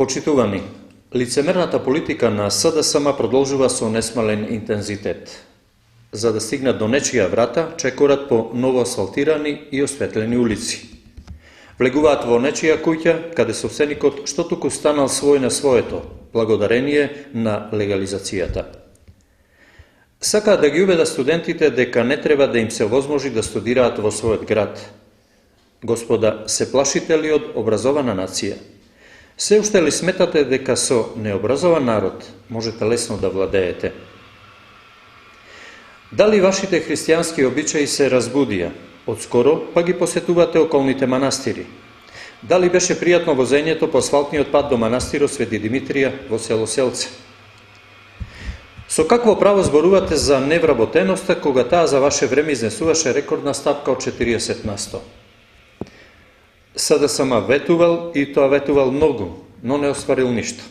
Почитувани, лицемерната политика на СДСМ продолжува со несмален интензитет. За да стигнат до нечија врата, чекорат по новоасфалтирани и осветлени улици. Влегуваат во нечија куќа, каде собственикот што туку станал свој на своето, благодарение на легализацијата. Сакаат да ги убедат студентите дека не треба да им се овозможи да студираат во својот град. Господа, се плашите ли од образована нација? Се уште ли сметате дека со необразован народ можете лесно да владеете? Дали вашите христијански обичаи се разбудија? Отскоро па ги посетувате околните манастири. Дали беше пријатно возењето по асфалтниот пат до манастирот Свети Димитрија во село Селце? Со какво право зборувате за невработеноста, кога таа за ваше време изнесуваше рекордна стапка од 40%? СДСМ ветувал и тоа ветувал многу, но не остварил ништо.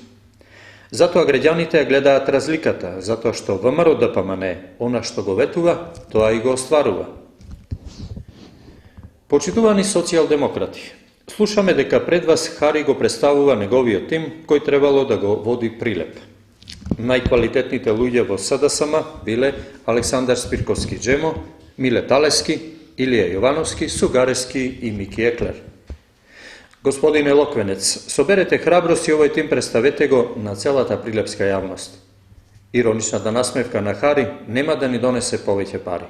Затоа граѓаните ја гледаат разликата, затоа што ВМРО ДПМН, она што го ветува, тоа и го остварува. Почитувани социјалдемократи, слушаме дека пред вас Хари го представува неговиот тим, кој требало да го води Прилеп. Најквалитетните луѓе во СДСМ биле Александар Спирковски Джемо, Миле Талески, Илија Јовановски, Сугаревски и Мики Еклер. Господин Елоквенец, соберете храброст и овој тим представете го на целата прилепска јавност. Ироничната насмевка на Хари нема да ни донесе повеќе пари.